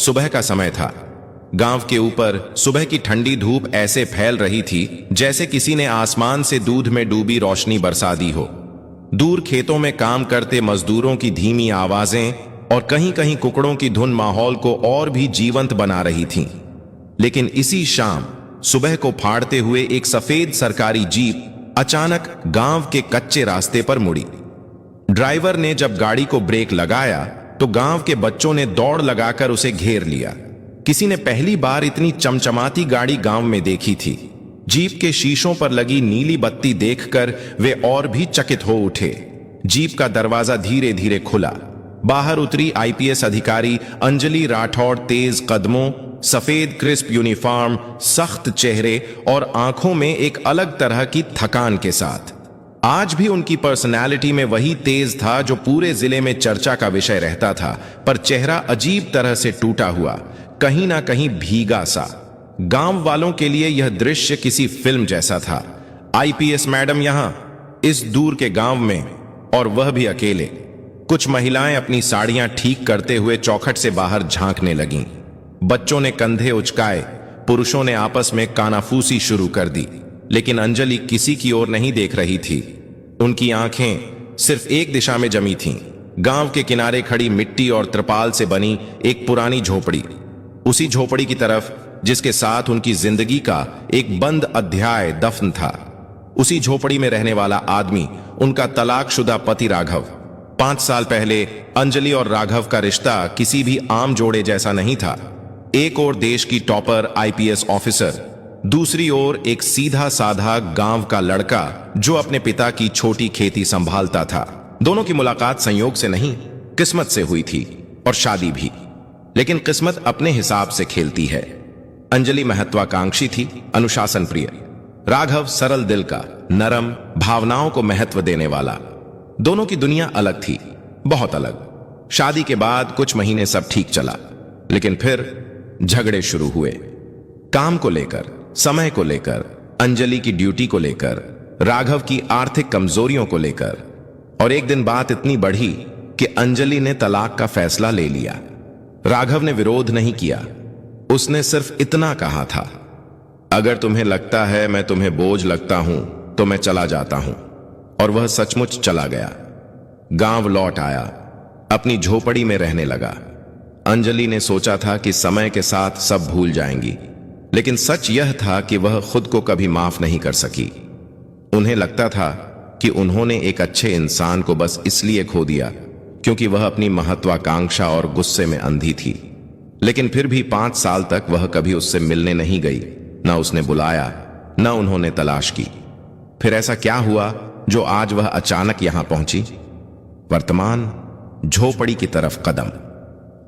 सुबह का समय था। गांव के ऊपर सुबह की ठंडी धूप ऐसे फैल रही थी जैसे किसी ने आसमान से दूध में डूबी रोशनी बरसा दी हो। दूर खेतों में काम करते मजदूरों की धीमी आवाजें और कहीं कहीं कुकड़ों की धुन माहौल को और भी जीवंत बना रही थीं। लेकिन इसी शाम सुबह को फाड़ते हुए एक सफेद सरकारी जीप अचानक गांव के कच्चे रास्ते पर मुड़ी। ड्राइवर ने जब गाड़ी को ब्रेक लगाया तो गांव के बच्चों ने दौड़ लगाकर उसे घेर लिया। किसी ने पहली बार इतनी चमचमाती गाड़ी गांव में देखी थी। जीप के शीशों पर लगी नीली बत्ती देखकर वे और भी चकित हो उठे। जीप का दरवाजा धीरे धीरे खुला। बाहर उतरी आईपीएस अधिकारी अंजलि राठौड़, तेज कदमों, सफेद क्रिस्प यूनिफॉर्म, सख्त चेहरे और आंखों में एक अलग तरह की थकान के साथ। आज भी उनकी पर्सनैलिटी में वही तेज था जो पूरे जिले में चर्चा का विषय रहता था, पर चेहरा अजीब तरह से टूटा हुआ, कहीं ना कहीं भीगा सा। गांव वालों के लिए यह दृश्य किसी फिल्म जैसा था। आईपीएस मैडम यहां, इस दूर के गांव में, और वह भी अकेले। कुछ महिलाएं अपनी साड़ियां ठीक करते हुए चौखट से बाहर झांकने लगीं। बच्चों ने कंधे उचकाए, पुरुषों ने आपस में कानाफूसी शुरू कर दी। लेकिन अंजलि किसी की ओर नहीं देख रही थी। उनकी आंखें सिर्फ एक दिशा में जमी थीं, गांव के किनारे खड़ी मिट्टी और त्रिपाल से बनी एक पुरानी झोपड़ी। उसी झोपड़ी की तरफ जिसके साथ उनकी जिंदगी का एक बंद अध्याय दफन था। उसी झोपड़ी में रहने वाला आदमी उनका तलाकशुदा पति राघव। 5 साल पहले अंजलि और राघव का रिश्ता किसी भी आम जोड़े जैसा नहीं था। एक ओर देश की टॉपर आईपीएस ऑफिसर, दूसरी ओर एक सीधा साधा गांव का लड़का जो अपने पिता की छोटी खेती संभालता था। दोनों की मुलाकात संयोग से नहीं, किस्मत से हुई थी, और शादी भी। लेकिन किस्मत अपने हिसाब से खेलती है। अंजलि महत्वाकांक्षी थी, अनुशासन प्रिय। राघव सरल दिल का, नरम, भावनाओं को महत्व देने वाला। दोनों की दुनिया अलग थी, बहुत अलग। शादी के बाद कुछ महीने सब ठीक चला, लेकिन फिर झगड़े शुरू हुए। काम को लेकर, समय को लेकर, अंजलि की ड्यूटी को लेकर, राघव की आर्थिक कमजोरियों को लेकर। और एक दिन बात इतनी बढ़ी कि अंजलि ने तलाक का फैसला ले लिया। राघव ने विरोध नहीं किया, उसने सिर्फ इतना कहा था, अगर तुम्हें लगता है मैं तुम्हें बोझ लगता हूं तो मैं चला जाता हूं। और वह सचमुच चला गया। गांव लौट आया, अपनी झोपड़ी में रहने लगा। अंजलि ने सोचा था कि समय के साथ सब भूल जाएंगी, लेकिन सच यह था कि वह खुद को कभी माफ नहीं कर सकी। उन्हें लगता था कि उन्होंने एक अच्छे इंसान को बस इसलिए खो दिया क्योंकि वह अपनी महत्वाकांक्षा और गुस्से में अंधी थी। लेकिन फिर भी 5 साल तक वह कभी उससे मिलने नहीं गई, न उसने बुलाया, न उन्होंने तलाश की। फिर ऐसा क्या हुआ जो आज वह अचानक यहां पहुंची? वर्तमान झोपड़ी की तरफ कदम।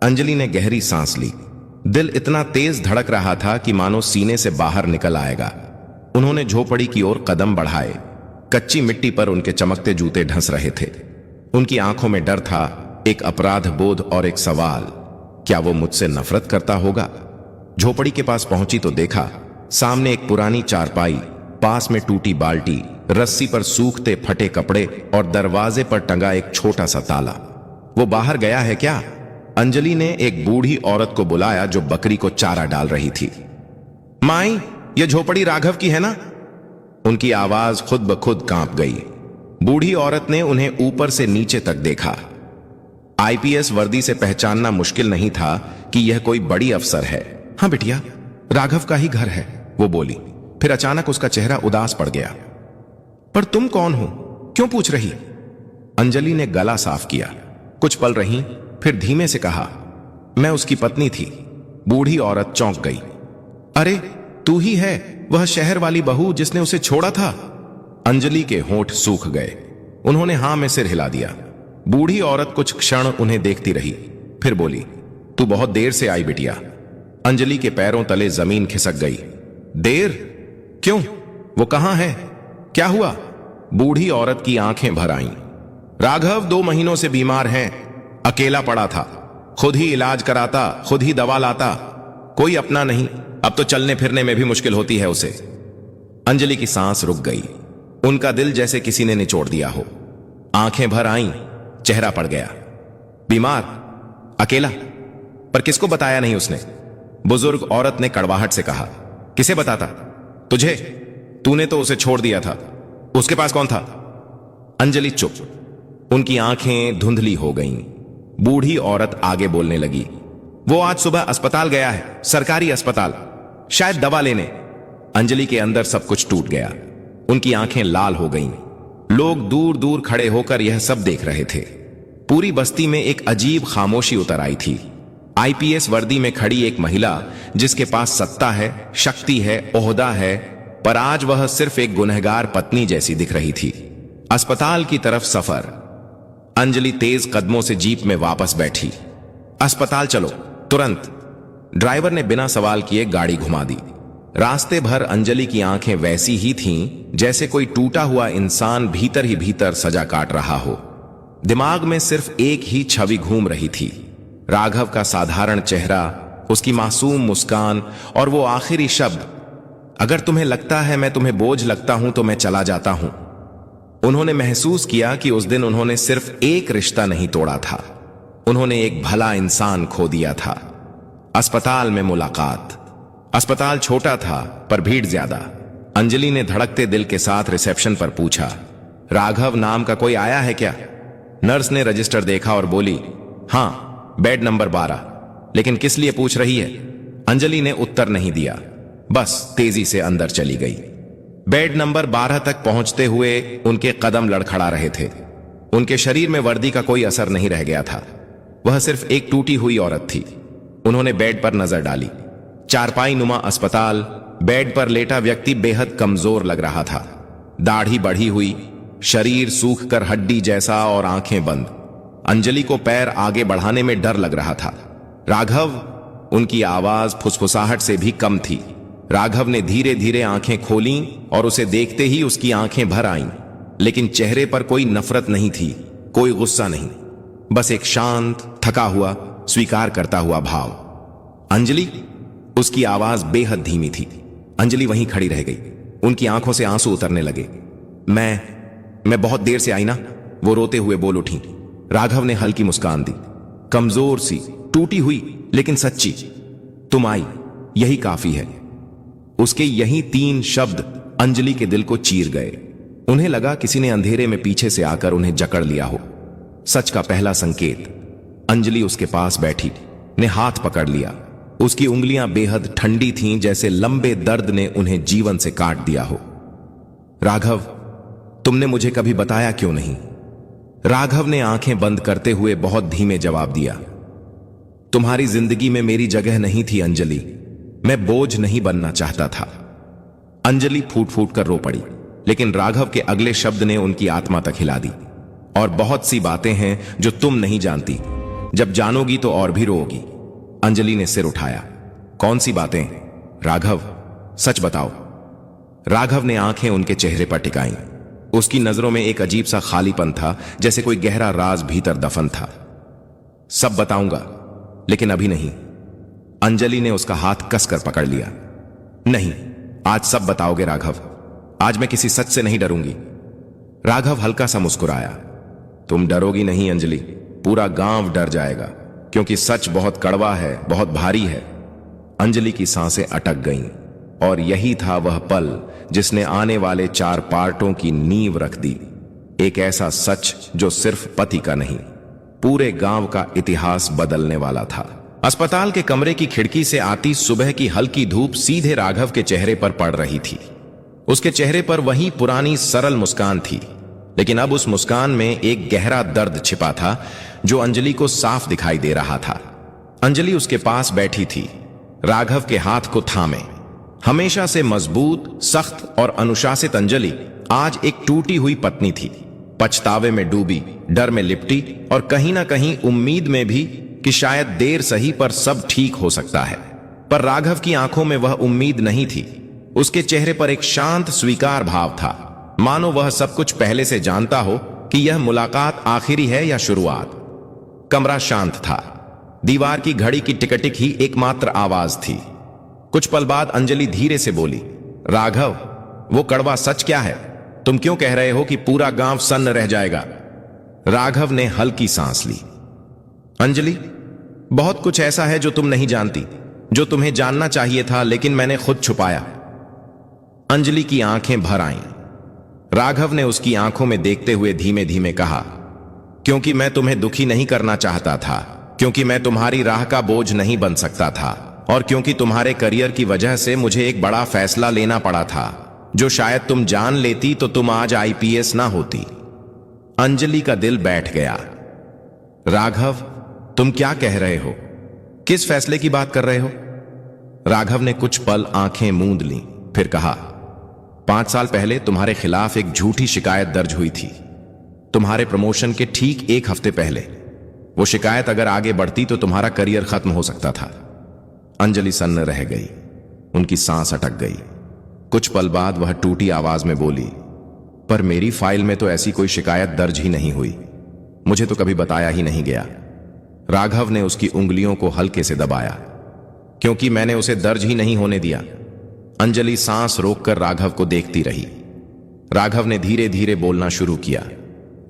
अंजलि ने गहरी सांस ली। दिल इतना तेज धड़क रहा था कि मानो सीने से बाहर निकल आएगा। उन्होंने झोपड़ी की ओर कदम बढ़ाए। कच्ची मिट्टी पर उनके चमकते जूते ढस रहे थे। उनकी आंखों में डर था, एक अपराध बोध और एक सवाल, क्या वो मुझसे नफरत करता होगा? झोपड़ी के पास पहुंची तो देखा सामने एक पुरानी चारपाई, पास में टूटी बाल्टी, रस्सी पर सूखते फटे कपड़े और दरवाजे पर टंगा एक छोटा सा ताला। वो बाहर गया है क्या? अंजलि ने एक बूढ़ी औरत को बुलाया जो बकरी को चारा डाल रही थी। माई, ये झोपड़ी राघव की है ना? उनकी आवाज खुद ब खुद कांप गई। बूढ़ी औरत ने उन्हें ऊपर से नीचे तक देखा। आईपीएस वर्दी से पहचानना मुश्किल नहीं था कि यह कोई बड़ी अफसर है। हाँ बिटिया, राघव का ही घर है, वो बोली। फिर अचानक उसका चेहरा उदास पड़ गया। पर तुम कौन हो? क्यों पूछ रही? अंजलि ने गला साफ किया। कुछ पल रही, फिर धीमे से कहा, मैं उसकी पत्नी थी। बूढ़ी औरत चौंक गई। अरे तू ही है वह शहर वाली बहू जिसने उसे छोड़ा था? अंजलि के होंठ सूख गए। उन्होंने हां में सिर हिला दिया। बूढ़ी औरत कुछ क्षण उन्हें देखती रही, फिर बोली, तू बहुत देर से आई बिटिया। अंजलि के पैरों तले जमीन खिसक गई। देर? क्यों? वो कहां है? क्या हुआ? बूढ़ी औरत की आंखें भर आईं। राघव 2 महीनों से बीमार है, अकेला पड़ा था, खुद ही इलाज कराता, खुद ही दवा लाता, कोई अपना नहीं। अब तो चलने फिरने में भी मुश्किल होती है उसे। अंजलि की सांस रुक गई। उनका दिल जैसे किसी ने निचोड़ दिया हो। आंखें भर आईं, चेहरा पड़ गया। बीमार? अकेला? पर किसको बताया नहीं उसने? बुजुर्ग औरत ने कड़वाहट से कहा। किसे बताता? तुझे? तूने तो उसे छोड़ दिया था। उसके पास कौन था? अंजलि चुप। उनकी आंखें धुंधली हो गईं। बूढ़ी औरत आगे बोलने लगी। वो आज सुबह अस्पताल गया है, सरकारी अस्पताल, शायद दवा लेने। अंजलि के अंदर सब कुछ टूट गया। उनकी आंखें लाल हो गईं। लोग दूर दूर खड़े होकर यह सब देख रहे थे। पूरी बस्ती में एक अजीब खामोशी उतर आई थी। आईपीएस वर्दी में खड़ी एक महिला, जिसके पास सत्ता है, शक्ति है, ओहदा है, पर आज वह सिर्फ एक गुनहगार पत्नी जैसी दिख रही थी। अस्पताल की तरफ सफर। अंजलि तेज कदमों से जीप में वापस बैठी। अस्पताल चलो, तुरंत। ड्राइवर ने बिना सवाल किए गाड़ी घुमा दी। रास्ते भर अंजलि की आंखें वैसी ही थीं जैसे कोई टूटा हुआ इंसान भीतर ही भीतर सजा काट रहा हो। दिमाग में सिर्फ एक ही छवि घूम रही थी, राघव का साधारण चेहरा, उसकी मासूम मुस्कान और वो आखिरी शब्द, अगर तुम्हें लगता है मैं तुम्हें बोझ लगता हूं तो मैं चला जाता हूं। उन्होंने महसूस किया कि उस दिन उन्होंने सिर्फ एक रिश्ता नहीं तोड़ा था, उन्होंने एक भला इंसान खो दिया था। अस्पताल में मुलाकात। अस्पताल छोटा था पर भीड़ ज्यादा। अंजलि ने धड़कते दिल के साथ रिसेप्शन पर पूछा, राघव नाम का कोई आया है क्या? नर्स ने रजिस्टर देखा और बोली, हां, बेड नंबर 12। लेकिन किस लिए पूछ रही है? अंजलि ने उत्तर नहीं दिया, बस तेजी से अंदर चली गई। बेड नंबर 12 तक पहुंचते हुए उनके कदम लड़खड़ा रहे थे। उनके शरीर में वर्दी का कोई असर नहीं रह गया था। वह सिर्फ एक टूटी हुई औरत थी। उन्होंने बेड पर नजर डाली। चारपाई नुमा अस्पताल। बेड पर लेटा व्यक्ति बेहद कमजोर लग रहा था। दाढ़ी बढ़ी हुई, शरीर सूख कर हड्डी जैसा और आंखें बंद। अंजलि को पैर आगे बढ़ाने में डर लग रहा था। राघव? उनकी आवाज फुसफुसाहट से भी कम थी। राघव ने धीरे धीरे आंखें खोलीं और उसे देखते ही उसकी आंखें भर आईं, लेकिन चेहरे पर कोई नफरत नहीं थी, कोई गुस्सा नहीं, बस एक शांत, थका हुआ, स्वीकार करता हुआ भाव। अंजलि? उसकी आवाज बेहद धीमी थी। अंजलि वहीं खड़ी रह गई। उनकी आंखों से आंसू उतरने लगे। मैं बहुत देर से आई ना, वो रोते हुए बोल उठी। राघव ने हल्की मुस्कान दी, कमजोर सी, टूटी हुई लेकिन सच्ची। तुम आई, यही काफी है। उसके यही 3 शब्द अंजलि के दिल को चीर गए। उन्हें लगा किसी ने अंधेरे में पीछे से आकर उन्हें जकड़ लिया हो। सच का पहला संकेत। अंजलि उसके पास बैठी ने हाथ पकड़ लिया। उसकी उंगलियां बेहद ठंडी थीं, जैसे लंबे दर्द ने उन्हें जीवन से काट दिया हो। राघव, तुमने मुझे कभी बताया क्यों नहीं? राघव ने आंखें बंद करते हुए बहुत धीमे जवाब दिया, तुम्हारी जिंदगी में मेरी जगह नहीं थी अंजलि। मैं बोझ नहीं बनना चाहता था। अंजलि फूट फूट कर रो पड़ी, लेकिन राघव के अगले शब्द ने उनकी आत्मा तक हिला दी। और बहुत सी बातें हैं जो तुम नहीं जानती, जब जानोगी तो और भी रोओगी। अंजलि ने सिर उठाया। कौन सी बातें? राघव, सच बताओ। राघव ने आंखें उनके चेहरे पर टिकाईं। उसकी नजरों में एक अजीब सा खालीपन था, जैसे कोई गहरा राज भीतर दफन था। सब बताऊंगा, लेकिन अभी नहीं। अंजलि ने उसका हाथ कसकर पकड़ लिया। नहीं, आज सब बताओगे राघव। आज मैं किसी सच से नहीं डरूंगी। राघव हल्का सा मुस्कुराया। तुम डरोगी नहीं अंजलि, पूरा गांव डर जाएगा, क्योंकि सच बहुत कड़वा है, बहुत भारी है। अंजलि की सांसें अटक गईं, और यही था वह पल जिसने आने वाले 4 पार्टों की नींव रख दी। एक ऐसा सच जो सिर्फ पति का नहीं, पूरे गांव का इतिहास बदलने वाला था। अस्पताल के कमरे की खिड़की से आती सुबह की हल्की धूप सीधे राघव के चेहरे पर पड़ रही थी। उसके चेहरे पर वही पुरानी सरल मुस्कान थी, लेकिन अब उस मुस्कान में एक गहरा दर्द छिपा था जो अंजलि को साफ दिखाई दे रहा था। अंजलि उसके पास बैठी थी, राघव के हाथ को थामे। हमेशा से मजबूत, सख्त और अनुशासित अंजलि आज एक टूटी हुई पत्नी थी, पछतावे में डूबी, डर में लिपटी और कहीं ना कहीं उम्मीद में भी कि शायद देर सही पर सब ठीक हो सकता है। पर राघव की आंखों में वह उम्मीद नहीं थी। उसके चेहरे पर एक शांत स्वीकार भाव था, मानो वह सब कुछ पहले से जानता हो कि यह मुलाकात आखिरी है या शुरुआत। कमरा शांत था। दीवार की घड़ी की टिकटिक ही एकमात्र आवाज थी। कुछ पल बाद अंजलि धीरे से बोली, राघव, वो कड़वा सच क्या है? तुम क्यों कह रहे हो कि पूरा गांव सन्न रह जाएगा? राघव ने हल्की सांस ली। अंजलि, बहुत कुछ ऐसा है जो तुम नहीं जानती, जो तुम्हें जानना चाहिए था, लेकिन मैंने खुद छुपाया। अंजलि की आंखें भर आईं। राघव ने उसकी आंखों में देखते हुए धीमे धीमे कहा, क्योंकि मैं तुम्हें दुखी नहीं करना चाहता था, क्योंकि मैं तुम्हारी राह का बोझ नहीं बन सकता था, और क्योंकि तुम्हारे करियर की वजह से मुझे एक बड़ा फैसला लेना पड़ा था, जो शायद तुम जान लेती तो तुम आज आईपीएस ना होती। अंजलि का दिल बैठ गया। राघव, तुम क्या कह रहे हो? किस फैसले की बात कर रहे हो? राघव ने कुछ पल आंखें मूंद लीं, फिर कहा, 5 साल पहले तुम्हारे खिलाफ एक झूठी शिकायत दर्ज हुई थी, तुम्हारे प्रमोशन के ठीक 1 हफ्ते पहले। वो शिकायत अगर आगे बढ़ती तो तुम्हारा करियर खत्म हो सकता था। अंजलि सन्न रह गई, उनकी सांस अटक गई। कुछ पल बाद वह टूटी आवाज में बोली, पर मेरी फाइल में तो ऐसी कोई शिकायत दर्ज ही नहीं हुई, मुझे तो कभी बताया ही नहीं गया। राघव ने उसकी उंगलियों को हल्के से दबाया, क्योंकि मैंने उसे दर्ज ही नहीं होने दिया। अंजलि सांस रोककर राघव को देखती रही। राघव ने धीरे धीरे बोलना शुरू किया।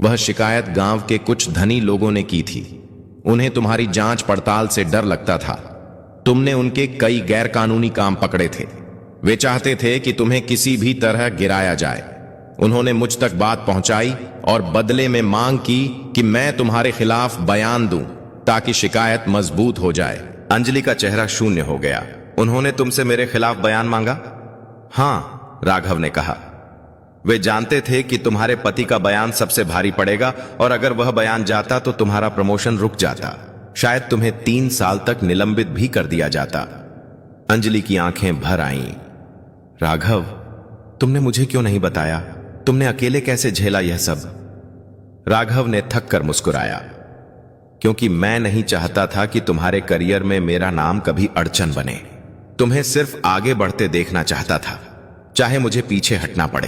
वह शिकायत गांव के कुछ धनी लोगों ने की थी। उन्हें तुम्हारी जांच पड़ताल से डर लगता था। तुमने उनके कई गैरकानूनी काम पकड़े थे। वे चाहते थे कि तुम्हें किसी भी तरह गिराया जाए। उन्होंने मुझ तक बात पहुंचाई और बदले में मांग की कि मैं तुम्हारे खिलाफ बयान दूं, ताकि शिकायत मजबूत हो जाए। अंजलि का चेहरा शून्य हो गया। उन्होंने तुमसे मेरे खिलाफ बयान मांगा? हां, राघव ने कहा। वे जानते थे कि तुम्हारे पति का बयान सबसे भारी पड़ेगा, और अगर वह बयान जाता तो तुम्हारा प्रमोशन रुक जाता, शायद तुम्हें 3 साल तक निलंबित भी कर दिया जाता। अंजलि की आंखें भर आईं। राघव, तुमने मुझे क्यों नहीं बताया? तुमने अकेले कैसे झेला यह सब? राघव ने थक कर मुस्कुराया, क्योंकि मैं नहीं चाहता था कि तुम्हारे करियर में मेरा नाम कभी अड़चन बने। तुम्हें सिर्फ आगे बढ़ते देखना चाहता था, चाहे मुझे पीछे हटना पड़े।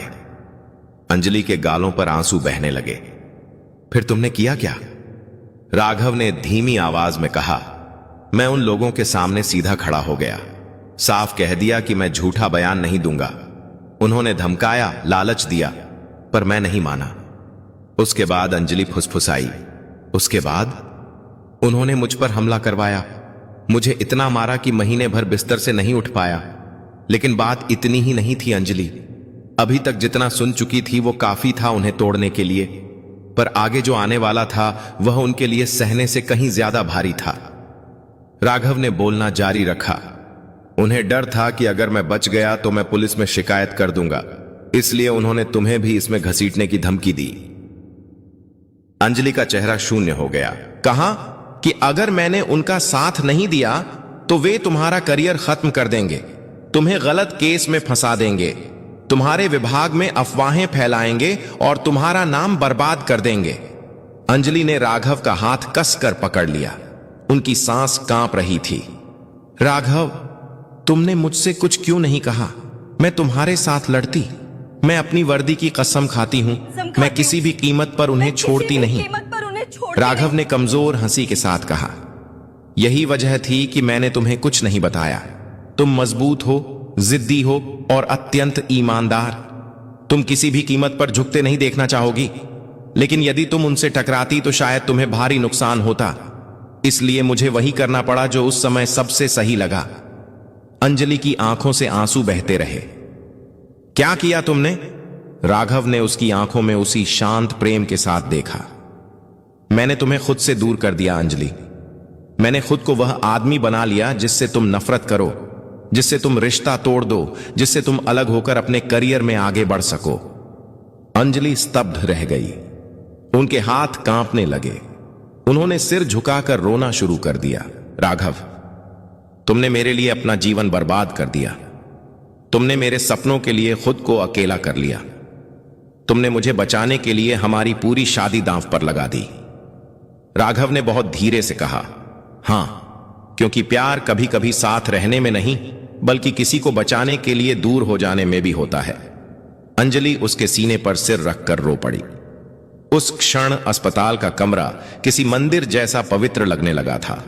अंजलि के गालों पर आंसू बहने लगे। फिर तुमने किया क्या? राघव ने धीमी आवाज में कहा, मैं उन लोगों के सामने सीधा खड़ा हो गया, साफ कह दिया कि मैं झूठा बयान नहीं दूंगा। उन्होंने धमकाया, लालच दिया, पर मैं नहीं माना। उसके बाद अंजलि फुसफुसाई। उसके बाद उन्होंने मुझ पर हमला करवाया, मुझे इतना मारा कि महीने भर बिस्तर से नहीं उठ पाया। लेकिन बात इतनी ही नहीं थी अंजलि। अभी तक जितना सुन चुकी थी वो काफी था उन्हें तोड़ने के लिए, पर आगे जो आने वाला था वह उनके लिए सहने से कहीं ज्यादा भारी था। राघव ने बोलना जारी रखा। उन्हें डर था कि अगर मैं बच गया तो मैं पुलिस में शिकायत कर दूंगा, इसलिए उन्होंने तुम्हें भी इसमें घसीटने की धमकी दी। अंजलि का चेहरा शून्य हो गया। कहा कि अगर मैंने उनका साथ नहीं दिया तो वे तुम्हारा करियर खत्म कर देंगे, तुम्हें गलत केस में फंसा देंगे, तुम्हारे विभाग में अफवाहें फैलाएंगे और तुम्हारा नाम बर्बाद कर देंगे। अंजलि ने राघव का हाथ कसकर पकड़ लिया। उनकी सांस कांप रही थी। राघव, तुमने मुझसे कुछ क्यों नहीं कहा? मैं तुम्हारे साथ लड़ती। मैं अपनी वर्दी की कसम खाती हूं, मैं किसी भी कीमत पर उन्हें छोड़ती नहीं। राघव ने कमजोर हंसी के साथ कहा, यही वजह थी कि मैंने तुम्हें कुछ नहीं बताया। तुम मजबूत हो, जिद्दी हो और अत्यंत ईमानदार। तुम किसी भी कीमत पर झुकते नहीं देखना चाहोगी, लेकिन यदि तुम उनसे टकराती तो शायद तुम्हें भारी नुकसान होता। इसलिए मुझे वही करना पड़ा जो उस समय सबसे सही लगा। अंजलि की आंखों से आंसू बहते रहे। क्या किया तुमने? राघव ने उसकी आंखों में उसी शांत प्रेम के साथ देखा। मैंने तुम्हें खुद से दूर कर दिया अंजलि। मैंने खुद को वह आदमी बना लिया जिससे तुम नफरत करो, जिससे तुम रिश्ता तोड़ दो, जिससे तुम अलग होकर अपने करियर में आगे बढ़ सको। अंजलि स्तब्ध रह गई। उनके हाथ कांपने लगे। उन्होंने सिर झुकाकर रोना शुरू कर दिया। राघव, तुमने मेरे लिए अपना जीवन बर्बाद कर दिया। तुमने मेरे सपनों के लिए खुद को अकेला कर लिया। तुमने मुझे बचाने के लिए हमारी पूरी शादी दांव पर लगा दी। राघव ने बहुत धीरे से कहा, हां, क्योंकि प्यार कभी कभी साथ रहने में नहीं, बल्कि किसी को बचाने के लिए दूर हो जाने में भी होता है। अंजलि उसके सीने पर सिर रखकर रो पड़ी। उस क्षण अस्पताल का कमरा किसी मंदिर जैसा पवित्र लगने लगा था।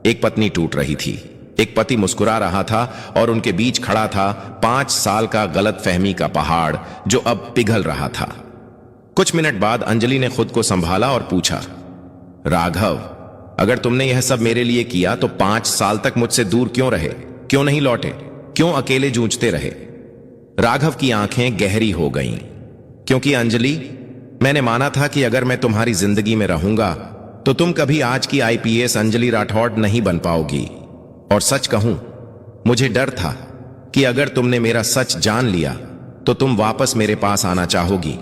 एक पत्नी टूट रही थी, एक पति मुस्कुरा रहा था, और उनके बीच खड़ा था 5 साल का गलतफहमी का पहाड़ जो अब पिघल रहा था। कुछ मिनट बाद अंजलि ने खुद को संभाला और पूछा, राघव, अगर तुमने यह सब मेरे लिए किया तो 5 साल तक मुझसे दूर क्यों रहे, क्यों नहीं लौटे, क्यों अकेले जूझते रहे? राघव की आंखें गहरी हो गईं, क्योंकि अंजलि, मैंने माना था कि अगर मैं तुम्हारी जिंदगी में रहूंगा तो तुम कभी आज की आईपीएस अंजलि राठौड़ नहीं बन पाओगी। और सच कहूं, मुझे डर था कि अगर तुमने मेरा सच जान लिया तो तुम वापस मेरे पास आना चाहोगी,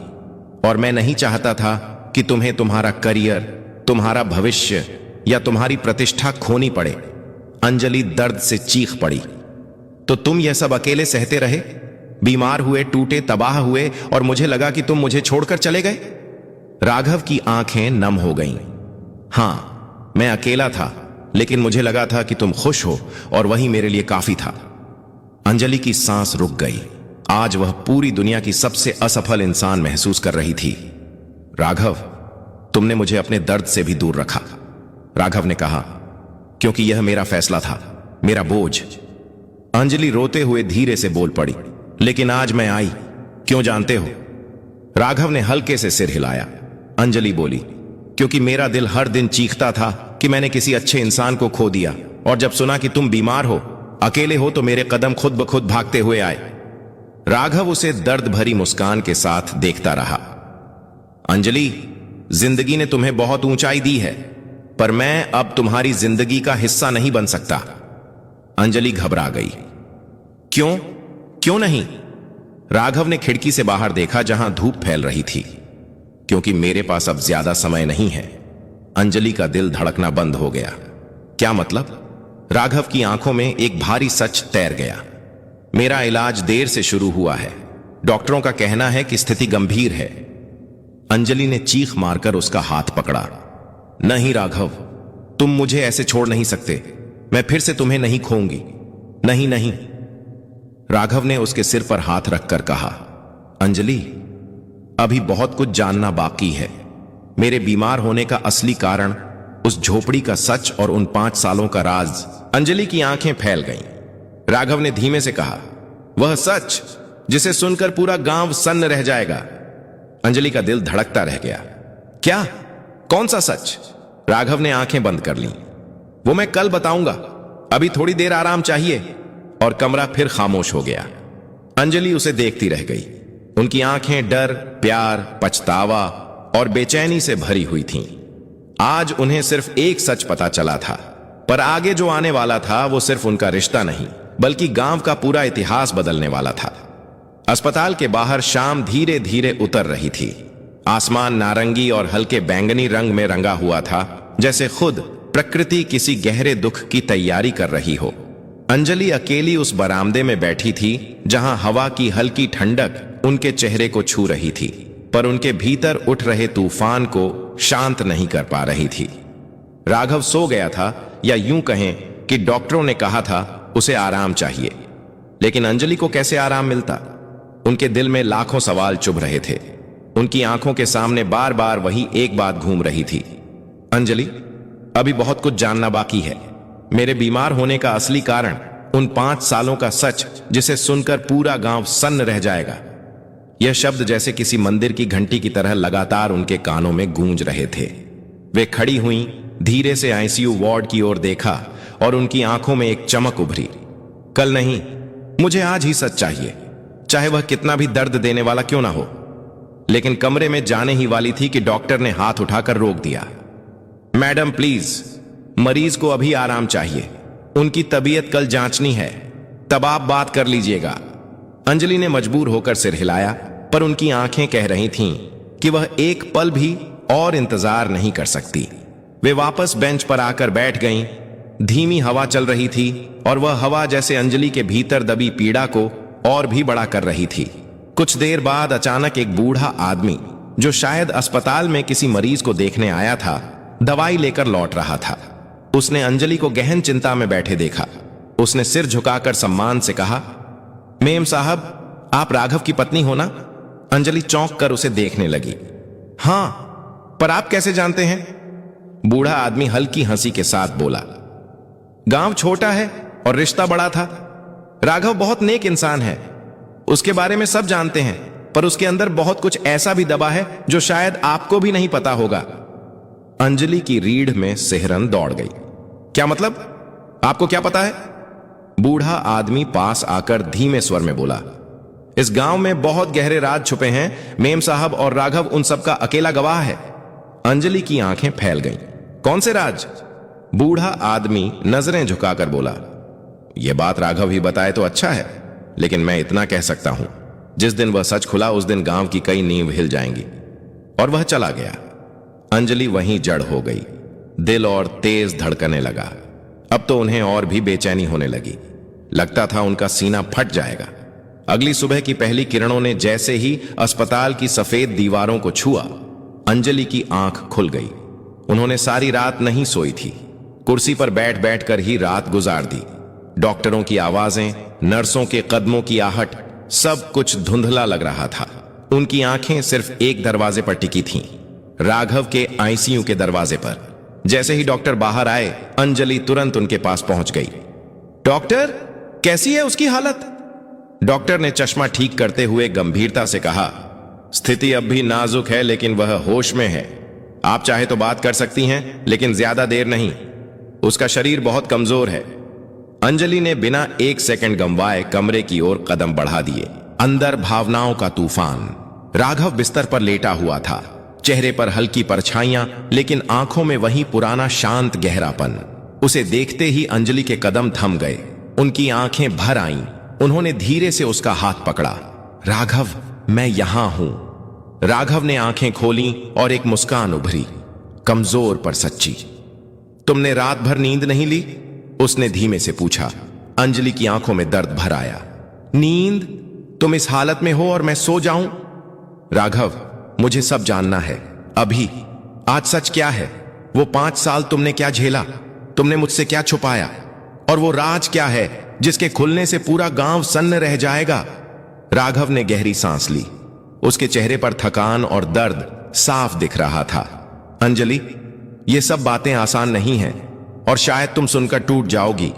और मैं नहीं चाहता था कि तुम्हें तुम्हारा करियर, तुम्हारा भविष्य या तुम्हारी प्रतिष्ठा खोनी पड़े। अंजलि दर्द से चीख पड़ी। तो तुम यह सब अकेले सहते रहे, बीमार हुए, टूटे, तबाह हुए, और मुझे लगा कि तुम मुझे छोड़कर चले गए? राघव की आंखें नम हो गईं। हां, मैं अकेला था, लेकिन मुझे लगा था कि तुम खुश हो और वही मेरे लिए काफी था। अंजलि की सांस रुक गई। आज वह पूरी दुनिया की सबसे असफल इंसान महसूस कर रही थी। राघव, तुमने मुझे अपने दर्द से भी दूर रखा, राघव ने कहा, क्योंकि यह मेरा फैसला था, मेरा बोझ। अंजलि रोते हुए धीरे से बोल पड़ी, लेकिन आज मैं आई, क्यों जानते हो? राघव ने हल्के से सिर हिलाया। अंजलि बोली, क्योंकि मेरा दिल हर दिन चीखता था कि मैंने किसी अच्छे इंसान को खो दिया, और जब सुना कि तुम बीमार हो, अकेले हो, तो मेरे कदम खुद ब खुद भागते हुए आए। राघव उसे दर्द भरी मुस्कान के साथ देखता रहा। अंजलि, जिंदगी ने तुम्हें बहुत ऊंचाई दी है, पर मैं अब तुम्हारी जिंदगी का हिस्सा नहीं बन सकता। अंजलि घबरा गई। क्यों? क्यों नहीं? राघव ने खिड़की से बाहर देखा, जहां धूप फैल रही थी। क्योंकि मेरे पास अब ज्यादा समय नहीं है। अंजलि का दिल धड़कना बंद हो गया। क्या मतलब? राघव की आंखों में एक भारी सच तैर गया। मेरा इलाज देर से शुरू हुआ है। डॉक्टरों का कहना है कि स्थिति गंभीर है। अंजलि ने चीख मारकर उसका हाथ पकड़ा। नहीं राघव, तुम मुझे ऐसे छोड़ नहीं सकते। मैं फिर से तुम्हें नहीं खोऊंगी। नहीं नहीं। राघव ने उसके सिर पर हाथ रखकर कहा, अंजलि, अभी बहुत कुछ जानना बाकी है। मेरे बीमार होने का असली कारण, उस झोपड़ी का सच और उन 5 सालों का राज। अंजलि की आंखें फैल गईं। राघव ने धीमे से कहा, वह सच जिसे सुनकर पूरा गांव सन्न रह जाएगा। अंजलि का दिल धड़कता रह गया। क्या? कौन सा सच? राघव ने आंखें बंद कर लीं। वो मैं कल बताऊंगा, अभी थोड़ी देर आराम चाहिए। और कमरा फिर खामोश हो गया। अंजलि उसे देखती रह गई। उनकी आंखें डर, प्यार, पछतावा और बेचैनी से भरी हुई थीं। आज उन्हें सिर्फ एक सच पता चला था, पर आगे जो आने वाला था वो सिर्फ उनका रिश्ता नहीं, बल्कि गांव का पूरा इतिहास बदलने वाला था। अस्पताल के बाहर शाम धीरे धीरे उतर रही थी। आसमान नारंगी और हल्के बैंगनी रंग में रंगा हुआ था, जैसे खुद प्रकृति किसी गहरे दुख की तैयारी कर रही हो। अंजलि अकेली उस बरामदे में बैठी थी, जहां हवा की हल्की ठंडक उनके चेहरे को छू रही थी, पर उनके भीतर उठ रहे तूफान को शांत नहीं कर पा रही थी। राघव सो गया था, या यूं कहें कि डॉक्टरों ने कहा था उसे आराम चाहिए। लेकिन अंजलि को कैसे आराम मिलता? उनके दिल में लाखों सवाल चुभ रहे थे। उनकी आंखों के सामने बार बार वही एक बात घूम रही थी। अंजलि, अभी बहुत कुछ जानना बाकी है। मेरे बीमार होने का असली कारण, उन 5 सालों का सच जिसे सुनकर पूरा गांव सन्न रह जाएगा। यह शब्द जैसे किसी मंदिर की घंटी की तरह लगातार उनके कानों में गूंज रहे थे। वे खड़ी हुईं, धीरे से आईसीयू वार्ड की ओर देखा, और उनकी आंखों में एक चमक उभरी। कल नहीं, मुझे आज ही सच चाहिए, चाहे वह कितना भी दर्द देने वाला क्यों ना हो। लेकिन कमरे में जाने ही वाली थी कि डॉक्टर ने हाथ उठाकर रोक दिया। मैडम प्लीज, मरीज को अभी आराम चाहिए। उनकी तबीयत कल जांचनी है, तब आप बात कर लीजिएगा। अंजलि ने मजबूर होकर सिर हिलाया, पर उनकी आंखें कह रही थीं कि वह एक पल भी और इंतजार नहीं कर सकती। वे वापस बेंच पर आकर बैठ गईं। धीमी हवा चल रही थी, और वह हवा जैसे अंजलि के भीतर दबी पीड़ा को और भी बड़ा कर रही थी। कुछ देर बाद अचानक एक बूढ़ा आदमी, जो शायद अस्पताल में किसी मरीज को देखने आया था, दवाई लेकर लौट रहा था। उसने अंजलि को गहन चिंता में बैठे देखा। उसने सिर झुकाकर सम्मान से कहा, मेम साहब, आप राघव की पत्नी हो ना? अंजलि चौंक कर उसे देखने लगी। हां, पर आप कैसे जानते हैं? बूढ़ा आदमी हल्की हंसी के साथ बोला, गांव छोटा है और रिश्ता बड़ा था। राघव बहुत नेक इंसान है, उसके बारे में सब जानते हैं, पर उसके अंदर बहुत कुछ ऐसा भी दबा है जो शायद आपको भी नहीं पता होगा। अंजलि की रीढ़ में सिहरन दौड़ गई। क्या मतलब? आपको क्या पता है? बूढ़ा आदमी पास आकर धीमे स्वर में बोला, इस गांव में बहुत गहरे राज छुपे हैं। मेम साहब और राघव उन सब का अकेला गवाह है। अंजलि की आंखें फैल गईं। कौन से राज? बूढ़ा आदमी नजरें झुकाकर बोला, यह बात राघव ही बताए तो अच्छा है, लेकिन मैं इतना कह सकता हूं, जिस दिन वह सच खुला उस दिन गांव की कई नींव हिल जाएंगी। और वह चला गया। अंजलि वहीं जड़ हो गई। दिल और तेज धड़कने लगा। अब तो उन्हें और भी बेचैनी होने लगी। लगता था उनका सीना फट जाएगा। अगली सुबह की पहली किरणों ने जैसे ही अस्पताल की सफेद दीवारों को छुआ, अंजलि की आंख खुल गई। उन्होंने सारी रात नहीं सोई थी। कुर्सी पर बैठ बैठ कर ही रात गुजार दी। डॉक्टरों की आवाजें, नर्सों के कदमों की आहट, सब कुछ धुंधला लग रहा था। उनकी आंखें सिर्फ एक दरवाजे पर टिकी थीं, राघव के आईसीयू के दरवाजे पर। जैसे ही डॉक्टर बाहर आए, अंजलि तुरंत उनके पास पहुंच गई। डॉक्टर, कैसी है उसकी हालत? डॉक्टर ने चश्मा ठीक करते हुए गंभीरता से कहा, स्थिति अब भी नाजुक है, लेकिन वह होश में है। आप चाहे तो बात कर सकती हैं, लेकिन ज्यादा देर नहीं। उसका शरीर बहुत कमजोर है। अंजलि ने बिना एक सेकंड गंवाए कमरे की ओर कदम बढ़ा दिए। अंदर भावनाओं का तूफान। राघव बिस्तर पर लेटा हुआ था, चेहरे पर हल्की परछाइयां, लेकिन आंखों में वही पुराना शांत गहरापन। उसे देखते ही अंजलि के कदम थम गए। उनकी आंखें भर आईं। उन्होंने धीरे से उसका हाथ पकड़ा। राघव, मैं यहां हूं। राघव ने आंखें खोली और एक मुस्कान उभरी, कमजोर पर सच्ची। तुमने रात भर नींद नहीं ली? उसने धीमे से पूछा। अंजलि की आंखों में दर्द भर आया। नींद? तुम इस हालत में हो और मैं सो जाऊं? राघव, मुझे सब जानना है, अभी। आज सच क्या है? वो 5 साल तुमने क्या झेला? तुमने मुझसे क्या छुपाया? और वो राज क्या है जिसके खुलने से पूरा गांव सन्न रह जाएगा? राघव ने गहरी सांस ली। उसके चेहरे पर थकान और दर्द साफ दिख रहा था। अंजलि, ये सब बातें आसान नहीं हैं और शायद तुम सुनकर टूट जाओगी।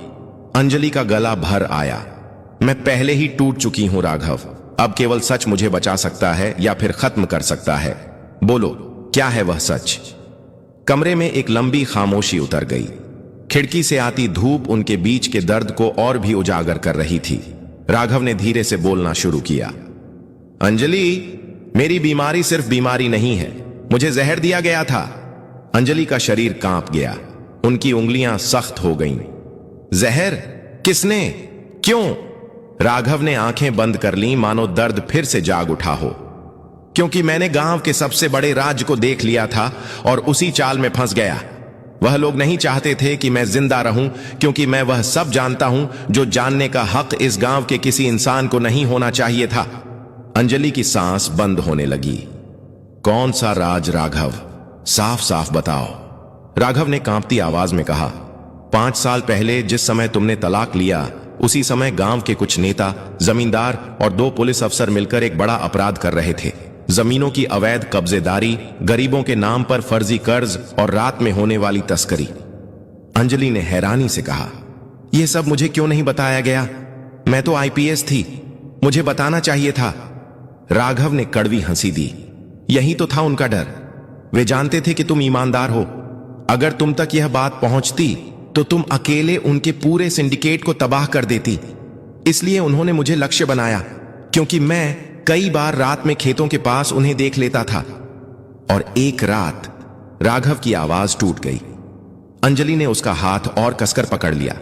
अंजलि का गला भर आया। मैं पहले ही टूट चुकी हूं राघव। अब केवल सच मुझे बचा सकता है या फिर खत्म कर सकता है। बोलो, क्या है वह सच? कमरे में एक लंबी खामोशी उतर गई। खिड़की से आती धूप उनके बीच के दर्द को और भी उजागर कर रही थी। राघव ने धीरे से बोलना शुरू किया। अंजलि, मेरी बीमारी सिर्फ बीमारी नहीं है, मुझे जहर दिया गया था। अंजलि का शरीर कांप गया। उनकी उंगलियां सख्त हो गईं। जहर? किसने? क्यों? राघव ने आंखें बंद कर लीं, मानो दर्द फिर से जाग उठा हो। क्योंकि मैंने गांव के सबसे बड़े राज को देख लिया था और उसी चाल में फंस गया। वह लोग नहीं चाहते थे कि मैं जिंदा रहूं, क्योंकि मैं वह सब जानता हूं जो जानने का हक इस गांव के किसी इंसान को नहीं होना चाहिए था। अंजलि की सांस बंद होने लगी। कौन सा राज राघव? साफ साफ बताओ। राघव ने कांपती आवाज में कहा, 5 साल पहले जिस समय तुमने तलाक लिया, उसी समय गांव के कुछ नेता, जमींदार और 2 पुलिस अफसर मिलकर एक बड़ा अपराध कर रहे थे। जमीनों की अवैध कब्जेदारी, गरीबों के नाम पर फर्जी कर्ज और रात में होने वाली तस्करी। अंजलि ने हैरानी से कहा, यह सब मुझे क्यों नहीं बताया गया? मैं तो आईपीएस थी, मुझे बताना चाहिए था। राघव ने कड़वी हंसी दी। यही तो था उनका डर। वे जानते थे कि तुम ईमानदार हो। अगर तुम तक यह बात पहुंचती तो तुम अकेले उनके पूरे सिंडिकेट को तबाह कर देती। इसलिए उन्होंने मुझे लक्ष्य बनाया, क्योंकि मैं कई बार रात में खेतों के पास उन्हें देख लेता था। और एक रात, राघव की आवाज टूट गई। अंजलि ने उसका हाथ और कसकर पकड़ लिया।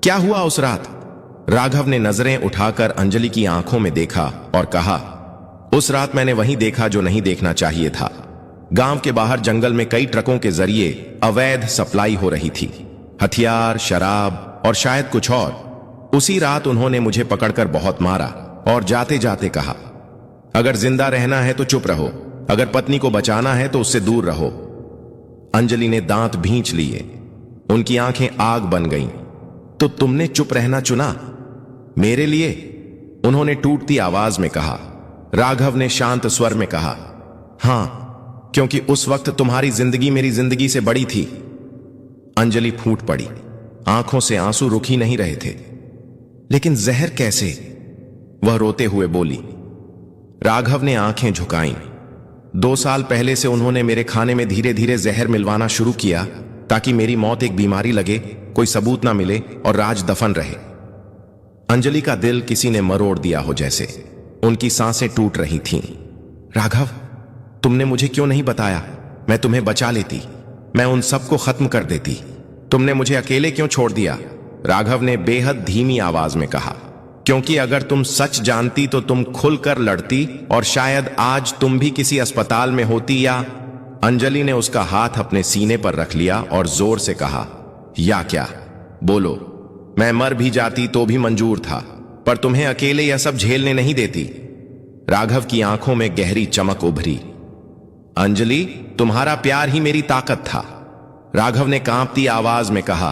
क्या हुआ उस रात? राघव ने नजरें उठाकर अंजलि की आंखों में देखा और कहा, उस रात मैंने वही देखा जो नहीं देखना चाहिए था। गांव के बाहर जंगल में कई ट्रकों के जरिए अवैध सप्लाई हो रही थी, हथियार, शराब और शायद कुछ और। उसी रात उन्होंने मुझे पकड़कर बहुत मारा और जाते जाते कहा, अगर जिंदा रहना है तो चुप रहो, अगर पत्नी को बचाना है तो उससे दूर रहो। अंजलि ने दांत भींच लिए। उनकी आंखें आग बन गईं। तो तुमने चुप रहना चुना मेरे लिए? उन्होंने टूटती आवाज में कहा। राघव ने शांत स्वर में कहा, हां, क्योंकि उस वक्त तुम्हारी जिंदगी मेरी जिंदगी से बड़ी थी। अंजलि फूट पड़ी। आंखों से आंसू रुक ही नहीं रहे थे। लेकिन जहर कैसे? वह रोते हुए बोली। राघव ने आंखें झुकाईं। 2 साल पहले से उन्होंने मेरे खाने में धीरे धीरे जहर मिलवाना शुरू किया ताकि मेरी मौत एक बीमारी लगे, कोई सबूत ना मिले और राज दफन रहे। अंजलि का दिल किसी ने मरोड़ दिया हो जैसे। उनकी सांसें टूट रही थीं। राघव, तुमने मुझे क्यों नहीं बताया? मैं तुम्हें बचा लेती, मैं उन सबको खत्म कर देती। तुमने मुझे अकेले क्यों छोड़ दिया? राघव ने बेहद धीमी आवाज में कहा। क्योंकि अगर तुम सच जानती तो तुम खुलकर लड़ती और शायद आज तुम भी किसी अस्पताल में होती या। अंजलि ने उसका हाथ अपने सीने पर रख लिया और जोर से कहा, या क्या? बोलो। मैं मर भी जाती तो भी मंजूर था, पर तुम्हें अकेले यह सब झेलने नहीं देती। राघव की आंखों में गहरी चमक उभरी। अंजलि, तुम्हारा प्यार ही मेरी ताकत था। राघव ने कांपती आवाज में कहा,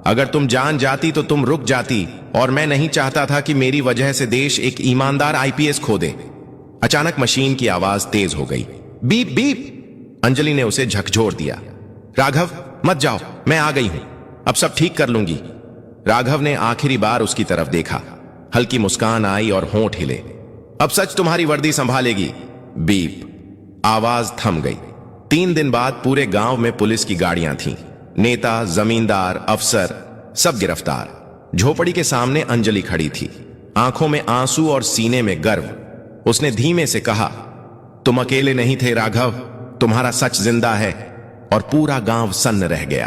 अगर तुम जान जाती तो तुम रुक जाती, और मैं नहीं चाहता था कि मेरी वजह से देश एक ईमानदार आईपीएस खो दे। अचानक मशीन की आवाज तेज हो गई। Beep beep. अंजलि ने उसे झकझोर दिया। राघव, मत जाओ, मैं आ गई हूं, अब सब ठीक कर लूंगी। राघव ने आखिरी बार उसकी तरफ देखा। हल्की मुस्कान आई और होंठ हिले। अब सच तुम्हारी वर्दी संभालेगी। बीप। आवाज थम गई। 3 दिन बाद पूरे गांव में पुलिस की गाड़ियां थीं। नेता, जमींदार, अफसर, सब गिरफ्तार। झोपड़ी के सामने अंजलि खड़ी थी, आंखों में आंसू और सीने में गर्व। उसने धीमे से कहा, तुम अकेले नहीं थे राघव, तुम्हारा सच जिंदा है। और पूरा गांव सन्न रह गया।